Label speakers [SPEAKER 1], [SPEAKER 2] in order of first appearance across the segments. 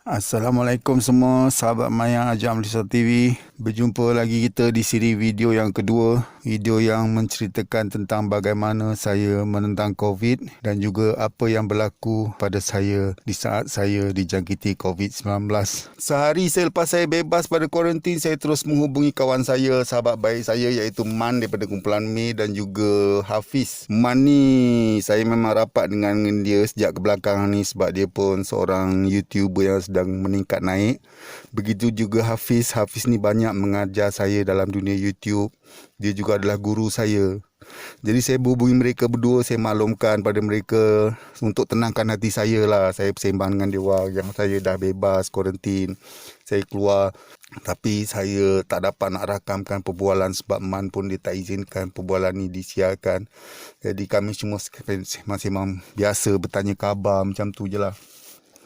[SPEAKER 1] Assalamualaikum semua sahabat Maya Ajak Malaysia TV. Berjumpa lagi kita di siri video yang kedua. Video yang menceritakan tentang bagaimana saya menentang COVID dan juga apa yang berlaku pada saya di saat saya dijangkiti COVID-19. Sehari selepas saya bebas pada kuarantin, saya terus menghubungi kawan saya, sahabat baik saya iaitu Man daripada kumpulan May dan juga Hafiz. Man ni saya memang rapat dengan dia sejak kebelakangan ni sebab dia pun seorang YouTuber yang sedang meningkat naik. Begitu juga Hafiz. Hafiz ni banyak mengajar saya dalam dunia YouTube. Dia juga adalah guru saya. Jadi saya berhubungi mereka berdua, saya maklumkan pada mereka untuk tenangkan hati saya lah. Saya bersembang dengan dia yang saya dah bebas kuarantin. Saya keluar, tapi saya tak dapat nak rakamkan perbualan sebab Man pun dia tak izinkan perbualan ni disiarkan. Jadi kami semua masih biasa bertanya khabar macam tu je lah.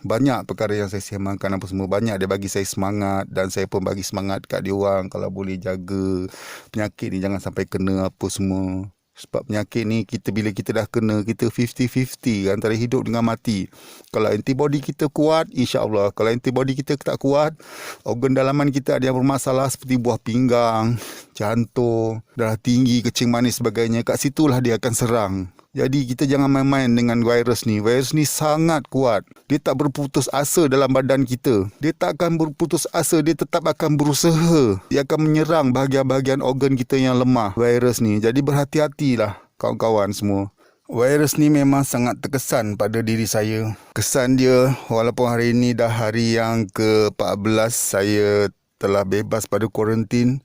[SPEAKER 1] Banyak perkara yang saya sembangkan apa semua. Banyak dia bagi saya semangat dan saya pun bagi semangat kat dia orang. Kalau boleh jaga penyakit ni jangan sampai kena apa semua. Sebab penyakit ni bila kita dah kena, kita 50-50 antara hidup dengan mati. Kalau antibody kita kuat, insya-Allah. Kalau antibody kita tak kuat, organ dalaman kita ada yang bermasalah seperti buah pinggang, jantung, darah tinggi, kencing manis sebagainya. Kat situlah dia akan serang. Jadi kita jangan main-main dengan virus ni. Virus ni sangat kuat. Dia tak berputus asa dalam badan kita. Dia tak akan berputus asa. Dia tetap akan berusaha. Dia akan menyerang bahagian-bahagian organ kita yang lemah. Virus ni. Jadi berhati-hatilah kawan-kawan semua. Virus ni memang sangat terkesan pada diri saya. Kesan dia walaupun hari ini dah hari yang ke-14 saya telah bebas pada kuarantin.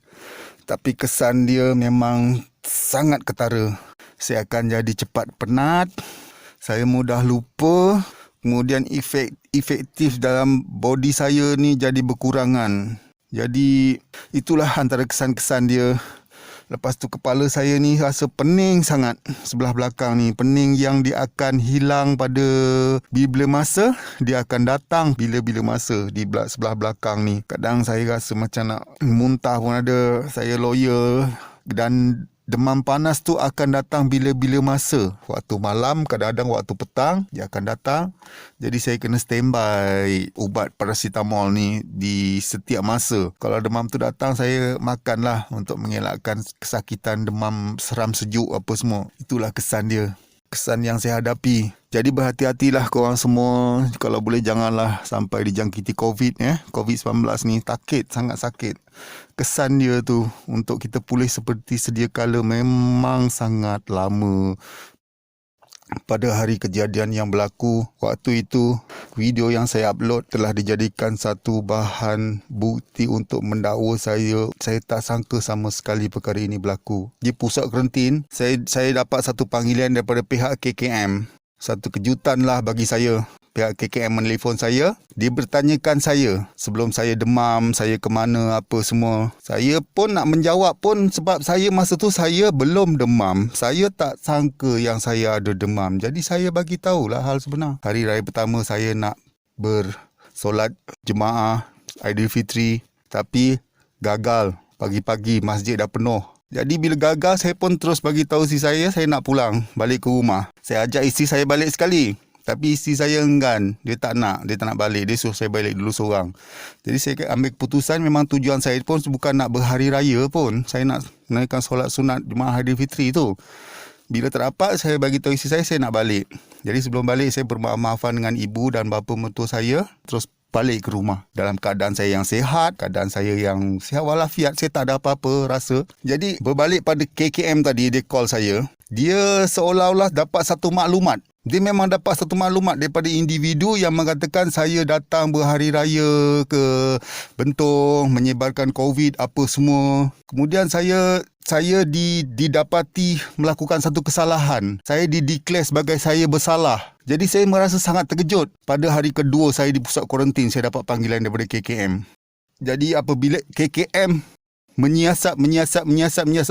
[SPEAKER 1] Tapi kesan dia memang sangat ketara. Saya akan jadi cepat penat, saya mudah lupa, kemudian efektif dalam body saya ni jadi berkurangan. Jadi itulah antara kesan-kesan dia. Lepas tu kepala saya ni rasa pening sangat sebelah belakang ni. Pening yang dia akan hilang pada bila-bila masa, dia akan datang bila-bila masa di sebelah belakang ni. Kadang saya rasa macam nak muntah pun ada. Saya lawyer dan demam panas tu akan datang bila-bila masa. Waktu malam, kadang-kadang waktu petang, dia akan datang. Jadi saya kena standby ubat paracetamol ni di setiap masa. Kalau demam tu datang, saya makanlah untuk mengelakkan kesakitan demam seram sejuk apa semua. Itulah kesan dia. Kesan yang saya hadapi. Jadi berhati-hatilah korang semua. Kalau boleh janganlah sampai dijangkiti COVID COVID-19 ni sangat sakit. Kesan dia tu untuk kita pulih seperti sedia kala memang sangat lama. Pada hari kejadian yang berlaku, waktu itu video yang saya upload telah dijadikan satu bahan bukti untuk mendakwa saya. Saya tak sangka sama sekali perkara ini berlaku. Di pusat kuarantin, saya dapat satu panggilan daripada pihak KKM. Satu kejutan lah bagi saya. Pihak KKM menelefon saya. Dia bertanyakan saya sebelum saya demam, saya ke mana, apa semua. Saya pun nak menjawab pun sebab saya masa tu saya belum demam. Saya tak sangka yang saya ada demam. Jadi saya bagi tahulah hal sebenar. Hari raya pertama saya nak bersolat jemaah Aidilfitri tapi gagal. Pagi-pagi masjid dah penuh. Jadi bila gagal saya pun terus bagi tahu isteri saya nak pulang balik ke rumah. Saya ajak isteri saya balik sekali. Tapi isteri saya enggan. Dia tak nak balik. Dia suruh saya balik dulu seorang. Jadi saya ambil keputusan, memang tujuan saya pun bukan nak berhari raya pun. Saya nak menaikkan solat sunat Jemaah Aidilfitri tu. Bila tak dapat, saya bagi tahu isteri saya nak balik. Jadi sebelum balik, saya bermaaf-maafan dengan ibu dan bapa mertua saya. Terus balik ke rumah dalam keadaan saya yang sihat, keadaan saya yang sihat walafiat. Saya tak ada apa-apa rasa. Jadi berbalik pada KKM tadi, dia call saya. Dia seolah-olah dapat satu maklumat. Dia memang dapat satu maklumat daripada individu yang mengatakan saya datang berhari raya ke Bentong, menyebarkan COVID apa semua. Kemudian saya didapati melakukan satu kesalahan. Saya dideclare sebagai saya bersalah. Jadi saya merasa sangat terkejut. Pada hari kedua saya di pusat kuarantin, saya dapat panggilan daripada KKM. Jadi apabila KKM menyiasat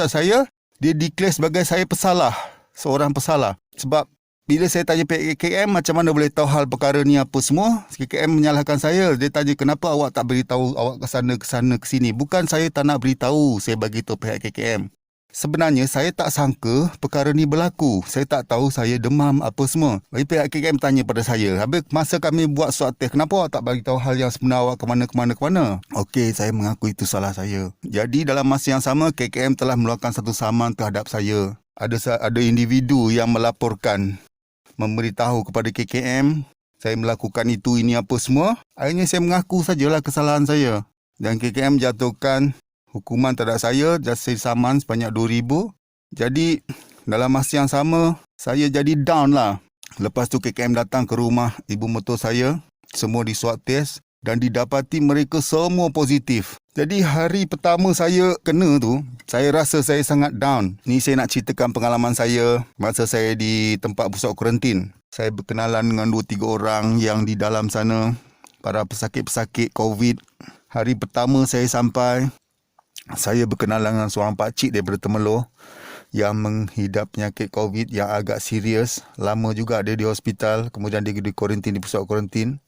[SPEAKER 1] saya, dia declare sebagai saya pesalah. Seorang pesalah. Sebab bila saya tanya pihak KKM macam mana boleh tahu hal perkara ni apa semua, KKM menyalahkan saya. Dia tanya kenapa awak tak beritahu awak ke sana ke sini. Bukan saya tak nak beritahu, saya bagi tahu pihak KKM. Sebenarnya saya tak sangka perkara ni berlaku. Saya tak tahu saya demam apa semua. Bagi pihak KKM tanya pada saya, habis masa kami buat swab test, kenapa awak tak bagi tahu hal yang sebenar awak ke mana? Okey, saya mengaku itu salah saya. Jadi dalam masa yang sama, KKM telah melakukan satu saman terhadap saya. Ada individu yang melaporkan, memberitahu kepada KKM, saya melakukan itu, ini apa semua. Akhirnya saya mengaku sajalah kesalahan saya. Dan KKM jatuhkan hukuman terhadap saya, jasa saman sebanyak RM2,000. Jadi, dalam masa yang sama, saya jadi down lah. Lepas tu KKM datang ke rumah ibu mertua saya, semua di swab test dan didapati mereka semua positif. Jadi, hari pertama saya kena tu, saya rasa saya sangat down. Ni saya nak ceritakan pengalaman saya masa saya di tempat pusat kuarantin. Saya berkenalan dengan 2-3 orang yang di dalam sana, para pesakit-pesakit COVID. Hari pertama saya sampai, saya berkenalan dengan seorang pakcik daripada Temerloh yang menghidap penyakit COVID yang agak serius. Lama juga dia di hospital, kemudian dia di kuarantin, di pusat kuarantin.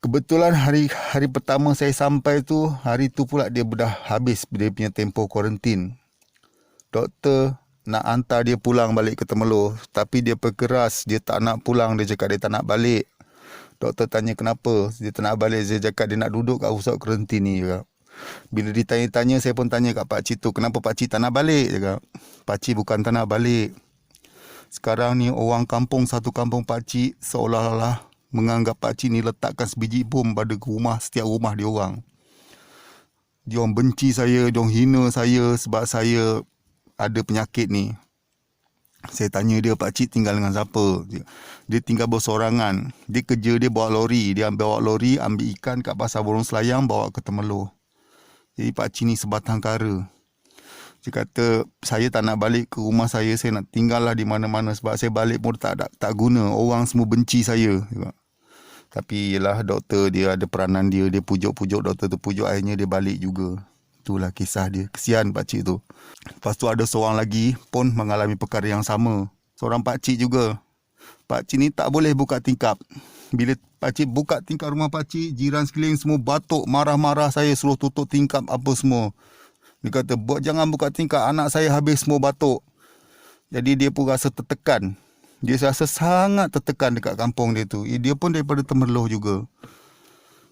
[SPEAKER 1] Kebetulan hari pertama saya sampai tu, hari tu pula dia dah habis dia punya tempoh kuarantin. Doktor nak hantar dia pulang balik ke Temerloh, tapi dia berkeras, dia tak nak pulang, dia cakap dia tak nak balik. Doktor tanya kenapa dia tak nak balik, dia cakap dia nak duduk kat pusat kuarantin ni juga. Bila ditanya-tanya, saya pun tanya kat pakcik tu, kenapa pakcik tak nak balik? Cakap, pakcik bukan tak nak balik. Sekarang ni orang kampung, satu kampung pakcik seolah-olah menganggap pakcik ni letakkan sebiji bom pada rumah, setiap rumah dia orang. Dia orang benci saya, dia orang hina saya sebab saya ada penyakit ni. Saya tanya dia, pakcik tinggal dengan siapa? Dia tinggal bersorangan. Dia kerja, dia bawa lori. Dia bawa lori, ambil ikan kat pasar Borong Selayang, bawa ke Temerloh. Jadi pakcik ni sebatang kara. Dia kata, saya tak nak balik ke rumah saya nak tinggal lah di mana-mana sebab saya balik pun tak guna. Orang semua benci saya. Tapi yelah, doktor dia ada peranan dia. Dia pujuk-pujuk, doktor tu pujuk, akhirnya dia balik juga. Itulah kisah dia. Kesian pakcik tu. Lepas tu ada seorang lagi pun mengalami perkara yang sama. Seorang pakcik juga. Pakcik ni tak boleh buka tingkap. Bila pakcik buka tingkap rumah pakcik, jiran sekeliling semua batuk, marah-marah saya, suruh tutup tingkap apa semua. Dia kata, jangan buka tingkap, anak saya habis semua batuk. Jadi dia pun rasa tertekan. Dia rasa sangat tertekan dekat kampung dia tu. Dia pun daripada Temerloh juga.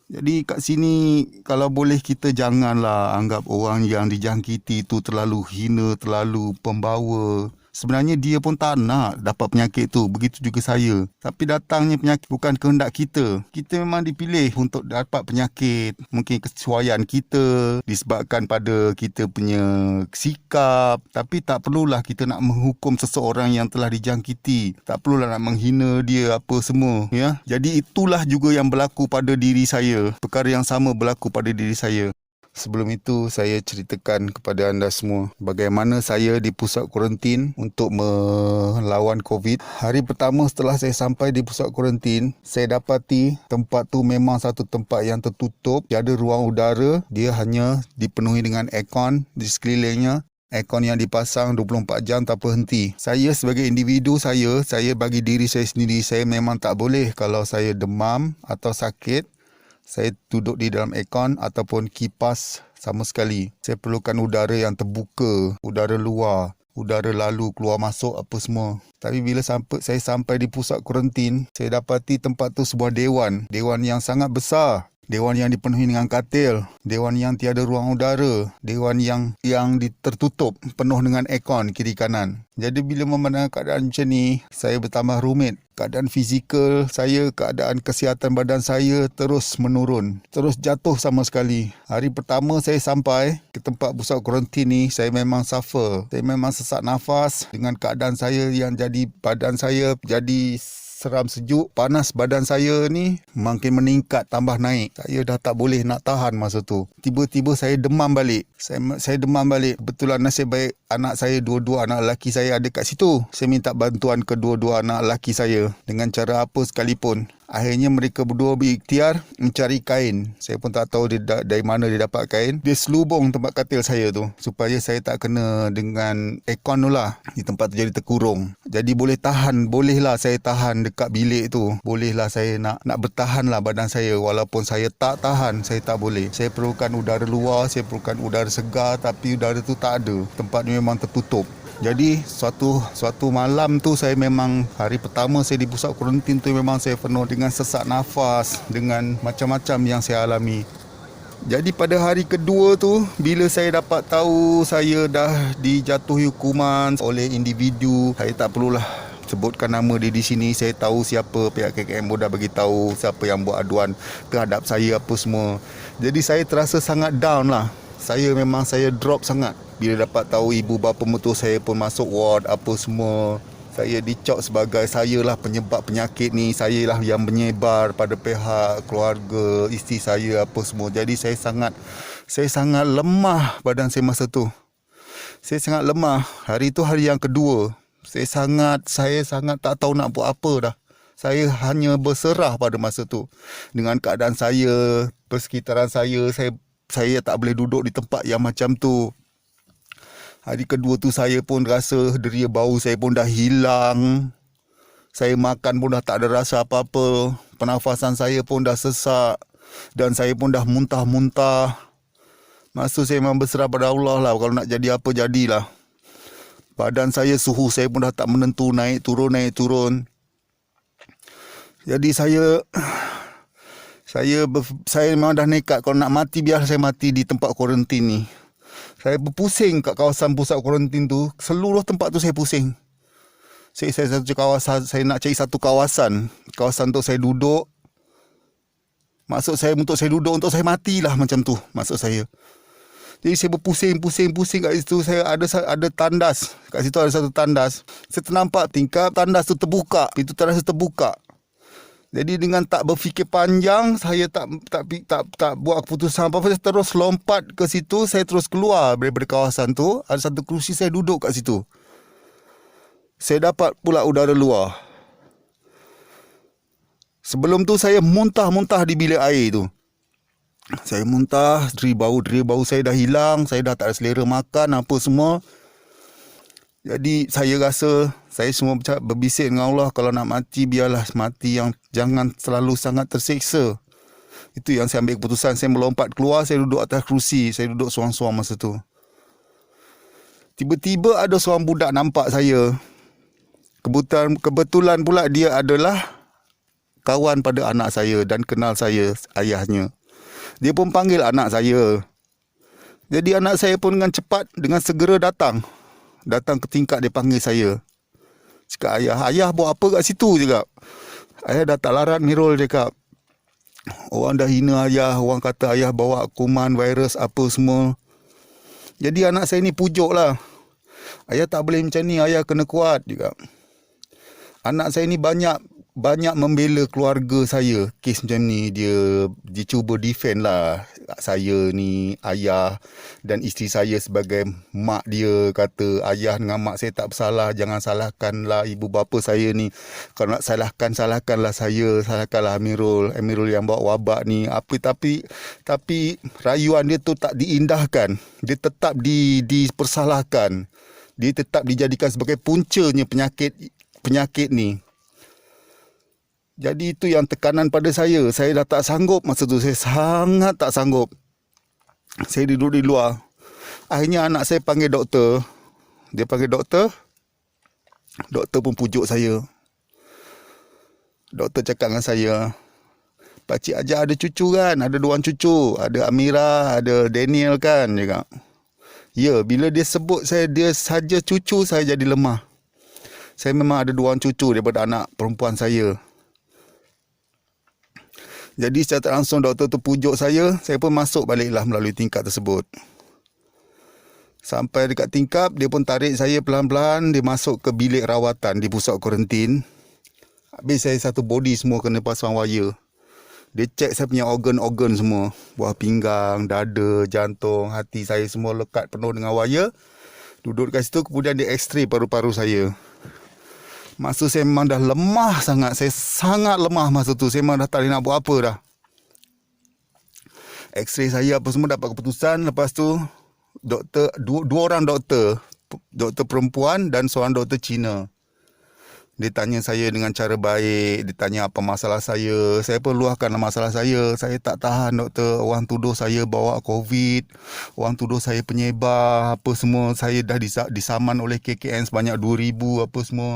[SPEAKER 1] Jadi kat sini, kalau boleh kita janganlah anggap orang yang dijangkiti tu terlalu hina, terlalu pembawa. Sebenarnya dia pun tak nak dapat penyakit tu. Begitu juga saya. Tapi datangnya penyakit bukan kehendak kita. Kita memang dipilih untuk dapat penyakit. Mungkin kesesuaian kita disebabkan pada kita punya sikap. Tapi tak perlulah kita nak menghukum seseorang yang telah dijangkiti. Tak perlulah nak menghina dia apa semua. Ya? Jadi itulah juga yang berlaku pada diri saya. Perkara yang sama berlaku pada diri saya. Sebelum itu, saya ceritakan kepada anda semua bagaimana saya di pusat kuarantin untuk melawan COVID. Hari pertama setelah saya sampai di pusat kuarantin, saya dapati tempat tu memang satu tempat yang tertutup. Tiada ruang udara, dia hanya dipenuhi dengan aircon di sekelilingnya. Aircon yang dipasang 24 jam tak berhenti. Saya sebagai individu, saya bagi diri saya sendiri, saya memang tak boleh kalau saya demam atau sakit, saya duduk di dalam aircon ataupun kipas sama sekali. Saya perlukan udara yang terbuka, udara luar, udara lalu keluar masuk apa semua. Tapi bila saya sampai di pusat kuarantin, saya dapati tempat tu sebuah dewan. Dewan yang sangat besar. Dewan yang dipenuhi dengan katil, dewan yang tiada ruang udara, dewan yang tertutup penuh dengan aircon kiri kanan. Jadi bila memandang keadaan macam ni, saya bertambah rumit. Keadaan fizikal saya, keadaan kesihatan badan saya terus menurun, terus jatuh sama sekali. Hari pertama saya sampai ke tempat pusat kuarantin ni, saya memang suffer. Saya memang sesak nafas dengan keadaan saya yang jadi badan saya jadi seram sejuk, panas badan saya ni makin meningkat, tambah naik. Saya dah tak boleh nak tahan masa tu. Tiba-tiba saya demam balik. Saya demam balik. Kebetulan nasib baik anak saya, dua-dua anak lelaki saya ada kat situ. Saya minta bantuan kedua-dua anak lelaki saya dengan cara apa sekalipun. Akhirnya mereka berdua berikhtiar mencari kain. Saya pun tak tahu dari mana dia dapat kain. Dia selubung tempat katil saya tu supaya saya tak kena dengan aircon tu lah. Di tempat tu jadi terkurung. Jadi bolehlah saya tahan dekat bilik tu. Bolehlah saya nak bertahan lah badan saya. Walaupun saya tak tahan, saya tak boleh. Saya perlukan udara luar, saya perlukan udara segar, tapi udara tu tak ada. Tempat ni memang tertutup. Jadi suatu malam tu saya memang, hari pertama saya di pusat kuarantin tu memang saya penuh dengan sesak nafas, dengan macam-macam yang saya alami. Jadi pada hari kedua tu, bila saya dapat tahu saya dah dijatuhi hukuman oleh individu, saya tak perlulah sebutkan nama dia di sini. Saya tahu siapa, pihak KKM pun dah bagi tahu siapa yang buat aduan terhadap saya apa semua. Jadi saya terasa sangat down lah. Saya drop sangat bila dapat tahu ibu bapa mertua saya pun masuk ward apa semua. Saya dicap sebagai saya lah penyebab penyakit ni, saya lah yang menyebar pada pihak keluarga, isteri saya apa semua. Jadi saya sangat lemah badan saya masa tu. Saya sangat lemah. Hari tu hari yang kedua. Saya sangat tak tahu nak buat apa dah. Saya hanya berserah pada masa tu. Dengan keadaan saya, persekitaran saya tak boleh duduk di tempat yang macam tu. Hari kedua tu saya pun rasa deria bau saya pun dah hilang. Saya makan pun dah tak ada rasa apa-apa. Pernafasan saya pun dah sesak. Dan saya pun dah muntah-muntah. Masa saya memang berserah pada Allah lah. Kalau nak jadi apa, jadilah. Badan saya, suhu saya pun dah tak menentu. Naik turun. Jadi saya memang dah nekat. Kalau nak mati, biar saya mati di tempat kuarantin ni. Saya berpusing kat kawasan pusat kuarantin tu. Seluruh tempat tu saya pusing. Saya nak cari satu kawasan. Kawasan tu saya duduk. Maksud saya untuk saya duduk, untuk saya matilah macam tu. Maksud saya. Jadi saya berpusing kat situ. Saya ada tandas. Kat situ ada satu tandas. Saya ternampak tingkap tandas tu terbuka. Pintu tandas tu terbuka. Jadi dengan tak berfikir panjang, saya tak buat keputusan apa-apa. Saya terus lompat ke situ, saya terus keluar daripada kawasan tu. Ada satu kerusi, saya duduk kat situ. Saya dapat pula udara luar. Sebelum tu saya muntah-muntah di bilik air tu. Saya muntah, deri bau saya dah hilang, saya dah tak ada selera makan apa semua. Jadi saya rasa saya semua berbisik dengan Allah, kalau nak mati biarlah mati, yang jangan selalu sangat tersiksa. Itu yang saya ambil keputusan. Saya melompat keluar, saya duduk atas kerusi, saya duduk seorang-seorang masa tu. Tiba-tiba ada seorang budak nampak saya. Kebetulan pula dia adalah kawan pada anak saya dan kenal saya, ayahnya. Dia pun panggil anak saya. Jadi anak saya pun dengan cepat, dengan segera datang ke tingkap, dia panggil saya. Cakap, ayah buat apa kat situ, cakap. Ayah dah tak larat Mirul, cakap. Orang dah hina ayah, orang kata ayah bawa kuman, virus apa semua. Jadi anak saya ni pujuk lah. Ayah tak boleh macam ni, ayah kena kuat, cakap. Anak saya ni banyak membela keluarga saya. Kes macam ni, dia cuba defend lah saya ni, ayah dan isteri saya sebagai mak dia. Kata ayah dengan mak saya tak bersalah, jangan salahkanlah ibu bapa saya ni. Kalau nak salahkanlah saya, salahkanlah Amirul yang bawa wabak ni. Tapi rayuan dia tu tak diindahkan. Dia tetap dipersalahkan. Dia tetap dijadikan sebagai puncanya penyakit ni. Jadi itu yang tekanan pada saya. Saya dah tak sanggup masa tu. Saya sangat tak sanggup. Saya duduk di luar. Akhirnya anak saya panggil doktor. Dia panggil doktor. Doktor pun pujuk saya. Doktor cakap dengan saya, "Pakcik Ajak ada cucu kan? Ada 2 cucu. Ada Amira, ada Daniel kan?" Dia kata. Ya, bila dia sebut dia saja cucu, saya jadi lemah. Saya memang ada 2 cucu daripada anak perempuan saya. Jadi secara tak langsung doktor tu pujuk saya pun masuk baliklah melalui tingkap tersebut. Sampai dekat tingkap, dia pun tarik saya pelan-pelan, dia masuk ke bilik rawatan di pusat kuarantin. Habis saya satu body semua kena pasang wire. Dia cek saya punya organ-organ semua. Buah pinggang, dada, jantung, hati saya semua lekat penuh dengan wire. Duduk kat situ, kemudian dia x-ray paru-paru saya. Masa saya memang dah lemah sangat. Saya sangat lemah masa tu. Saya memang dah tak boleh nak buat apa dah. X-ray saya apa semua dapat keputusan. Lepas tu doktor, dua orang doktor. Doktor perempuan dan seorang doktor Cina. Dia tanya saya dengan cara baik. Dia tanya apa masalah saya. Saya pun luahkanlah masalah saya. Saya tak tahan doktor. Orang tuduh saya bawa COVID. Orang tuduh saya penyebar. Apa semua. Saya dah disaman oleh KKM sebanyak 2,000 apa semua.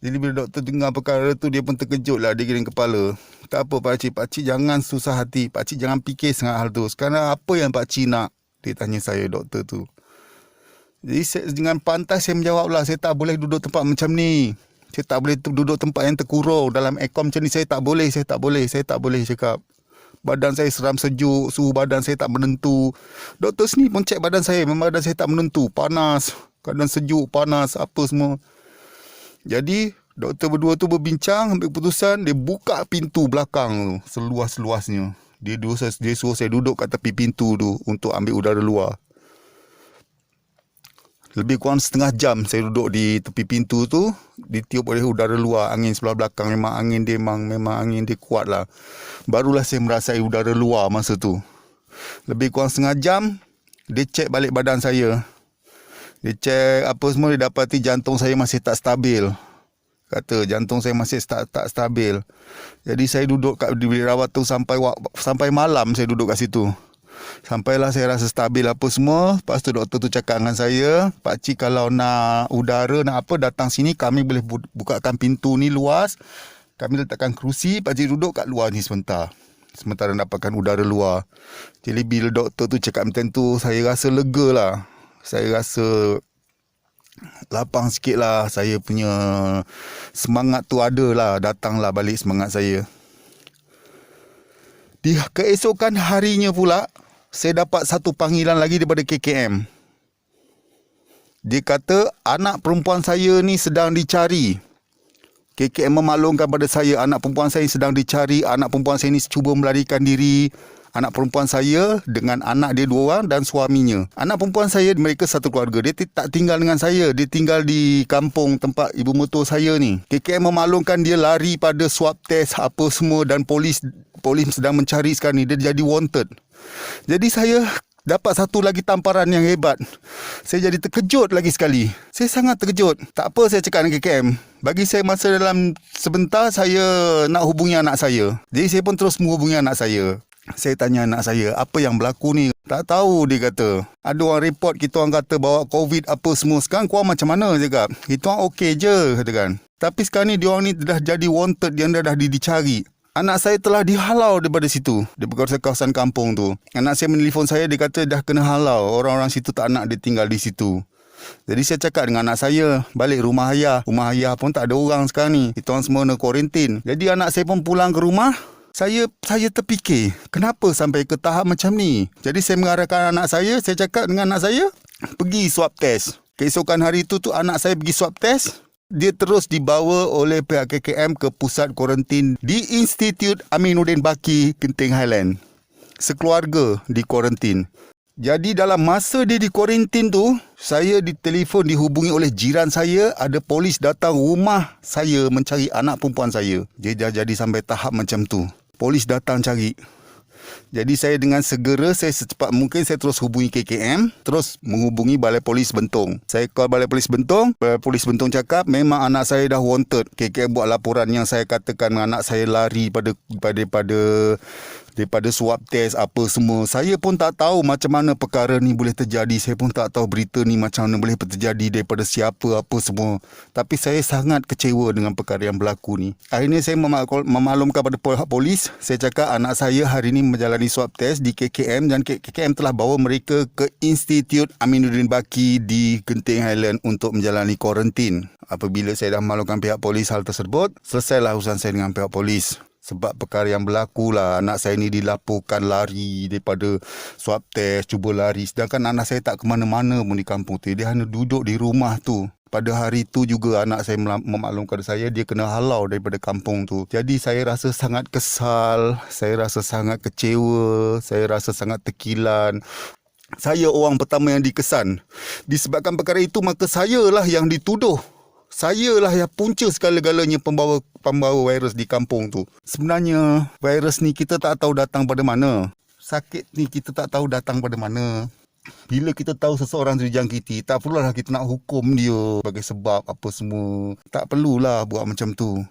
[SPEAKER 1] Jadi bila doktor dengar perkara tu, dia pun terkejut lah. Dia giring kepala. Tak apa pakcik. Pakcik jangan susah hati. Pakcik jangan fikir sangat hal tu. Sekarang apa yang pakcik nak? Dia tanya saya doktor tu. Jadi dengan pantas saya menjawab lah. Saya tak boleh duduk tempat macam ni. Saya tak boleh duduk tempat yang terkurung. Dalam aircon macam ni saya tak boleh. Saya tak boleh cakap. Badan saya seram sejuk. Suhu badan saya tak menentu. Doktor sini pun cek badan saya. Memang badan saya tak menentu. Panas. Kadang sejuk, panas, apa semua. Jadi doktor berdua tu berbincang. Ambil keputusan. Dia buka pintu belakang tu. Seluas-luasnya. Dia suruh saya duduk kat tepi pintu tu. Untuk ambil udara luar. Lebih kurang setengah jam saya duduk di tepi pintu tu. Ditiup oleh udara luar. Angin sebelah belakang. Memang angin dia kuat lah. Barulah saya merasai udara luar masa tu. Lebih kurang setengah jam. Dia cek balik badan saya. Dia cek apa semua. Dia dapati jantung saya masih tak stabil. Kata jantung saya masih tak stabil. Jadi saya duduk kat bilik rawat tu sampai malam saya duduk kat situ. Sampailah saya rasa stabil apa semua. Lepas tu doktor tu cakap dengan saya, pakcik kalau nak udara, nak apa, datang sini. Kami boleh bukakan pintu ni luas. Kami letakkan kerusi. Pakcik duduk kat luar ni sementara dapatkan udara luar. Jadi bila doktor tu cakap macam tu, saya rasa lega lah. Saya rasa lapang sikit lah. Saya punya semangat tu ada lah. Datang lah balik semangat saya. Di keesokan harinya pula, saya dapat satu panggilan lagi daripada KKM. Dia kata anak perempuan saya ni sedang dicari. KKM memaklumkan pada saya anak perempuan saya sedang dicari. Anak perempuan saya ni cuba melarikan diri. Anak perempuan saya dengan anak dia 2 orang dan suaminya. Anak perempuan saya mereka satu keluarga. Dia tak tinggal dengan saya. Dia tinggal di kampung tempat ibu mertua saya ni. KKM memaklumkan dia lari pada swab test apa semua dan polis sedang mencari sekarang ni. Dia jadi wanted. Jadi saya dapat satu lagi tamparan yang hebat. Saya jadi terkejut lagi sekali. Saya sangat terkejut. Tak apa saya cakap dengan KKM. Bagi saya masa dalam sebentar saya nak hubungi anak saya. Jadi saya pun terus menghubungi anak saya. Saya tanya anak saya, apa yang berlaku ni? Tak tahu dia kata. Ada orang report kita orang kata bawa COVID apa semua. Sekarang korang macam mana dia cakap? Kita orang okey je katakan. Tapi sekarang ni dia orang ni dah jadi wanted. Dia dah dicari. Anak saya telah dihalau daripada situ. Daripada kawasan kampung tu. Anak saya menelpon saya. Dia kata dah kena halau. Orang-orang situ tak nak dia tinggal di situ. Jadi saya cakap dengan anak saya. Balik rumah ayah. Rumah ayah pun tak ada orang sekarang ni. Kita orang semua kena kuarantin. Jadi anak saya pun pulang ke rumah. Saya terfikir. Kenapa sampai ke tahap macam ni? Jadi saya mengarahkan anak saya. Saya cakap dengan anak saya. Pergi swab test. Keesokan hari tu anak saya pergi swab test. Dia terus dibawa oleh pihak KKM ke pusat kuarantin di Institut Aminuddin Baki, Genting Highland. Sekeluarga di kuarantin. Jadi dalam masa dia di kuarantin tu, saya ditelefon dihubungi oleh jiran saya. Ada polis datang rumah saya mencari anak perempuan saya. Dia dah jadi sampai tahap macam tu. Polis datang cari. Jadi saya dengan segera, saya secepat mungkin saya terus hubungi KKM, terus menghubungi Balai Polis Bentong. Saya call Balai Polis Bentong, Balai Polis Bentong cakap memang anak saya dah wanted. KKM buat laporan yang saya katakan anak saya lari daripada swab test apa semua. Saya pun tak tahu macam mana perkara ni boleh terjadi. Saya pun tak tahu berita ni macam mana boleh terjadi daripada siapa apa semua. Tapi saya sangat kecewa dengan perkara yang berlaku ni. Akhirnya saya memaklumkan pada pihak polis. Saya cakap anak saya hari ni menjalani swab test di KKM dan KKM telah bawa mereka ke Institut Aminuddin Baki di Genting Highland untuk menjalani kuarantin. Apabila saya dah memaklumkan pihak polis hal tersebut, selesailah urusan saya dengan pihak polis. Sebab perkara yang berlaku lah, anak saya ni dilaporkan lari daripada swab test, cuba lari. Sedangkan anak saya tak ke mana-mana pun di kampung tu. Dia hanya duduk di rumah tu. Pada hari tu juga anak saya memaklumkan saya dia kena halau daripada kampung tu. Jadi saya rasa sangat kesal, saya rasa sangat kecewa, saya rasa sangat terkilan. Saya orang pertama yang dikesan. Disebabkan perkara itu maka saya lah yang dituduh Saya lah yang punca segala-galanya pembawa virus di kampung tu. Sebenarnya virus ni kita tak tahu datang pada mana. Sakit ni kita tak tahu datang pada mana. Bila kita tahu seseorang dijangkiti, tak perlulah kita nak hukum dia sebagai sebab apa semua. Tak perlulah buat macam tu.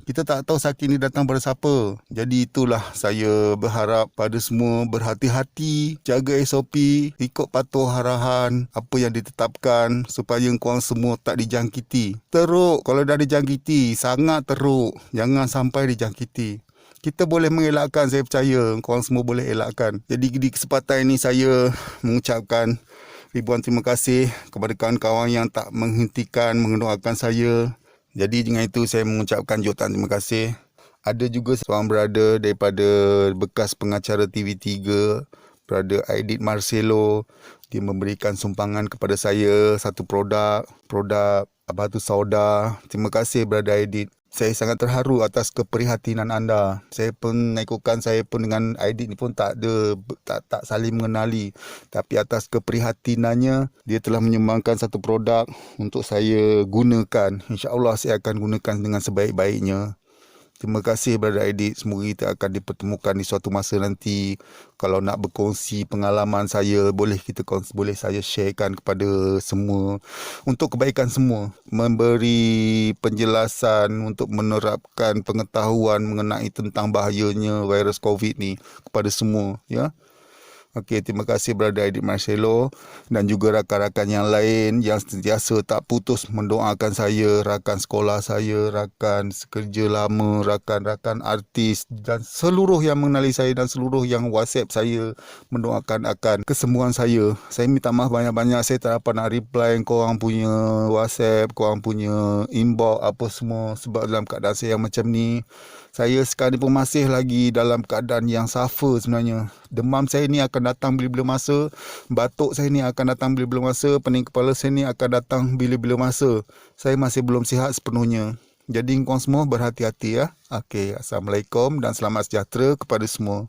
[SPEAKER 1] Kita tak tahu sakit ni datang pada siapa. Jadi itulah saya berharap pada semua berhati-hati, jaga SOP, ikut patuh arahan apa yang ditetapkan supaya korang semua tak dijangkiti. Teruk kalau dah dijangkiti, sangat teruk. Jangan sampai dijangkiti. Kita boleh mengelakkan, saya percaya korang semua boleh elakkan. Jadi di kesempatan ini saya mengucapkan ribuan terima kasih kepada kawan-kawan yang tak menghentikan mendoakan saya. Jadi dengan itu saya mengucapkan jutaan terima kasih. Ada juga seorang brother daripada bekas pengacara TV3, brother Aidit Marcelo. Dia memberikan sumbangan kepada saya satu produk Batu Sauda. Terima kasih brother Aidit. Saya sangat terharu atas keprihatinan anda. Saya pun dengan Aidit ni pun tak saling mengenali. Tapi atas keprihatinannya, dia telah menyumbangkan satu produk untuk saya gunakan. InsyaAllah saya akan gunakan dengan sebaik-baiknya. Terima kasih Brother Aidit. Semoga kita akan dipertemukan di suatu masa nanti. Kalau nak berkongsi pengalaman saya, boleh saya sharekan kepada semua. Untuk kebaikan semua. Memberi penjelasan untuk menerapkan pengetahuan mengenai tentang bahayanya virus COVID ni kepada semua. Ya. Okey, terima kasih Brother Aidit Marcelo dan juga rakan-rakan yang lain yang sentiasa tak putus mendoakan saya, rakan sekolah saya, rakan sekerja lama, rakan-rakan artis dan seluruh yang mengenali saya dan seluruh yang WhatsApp saya mendoakan akan kesembuhan saya. Saya minta maaf banyak-banyak, saya tak dapat nak reply korang punya WhatsApp, korang punya inbox apa semua sebab dalam keadaan saya yang macam ni. Saya sekarang ni pun masih lagi dalam keadaan yang suffer sebenarnya. Demam saya ni akan datang bila-bila masa. Batuk saya ni akan datang bila-bila masa. Pening kepala saya ni akan datang bila-bila masa. Saya masih belum sihat sepenuhnya. Jadi korang semua berhati-hati ya. Okey, Assalamualaikum dan selamat sejahtera kepada semua.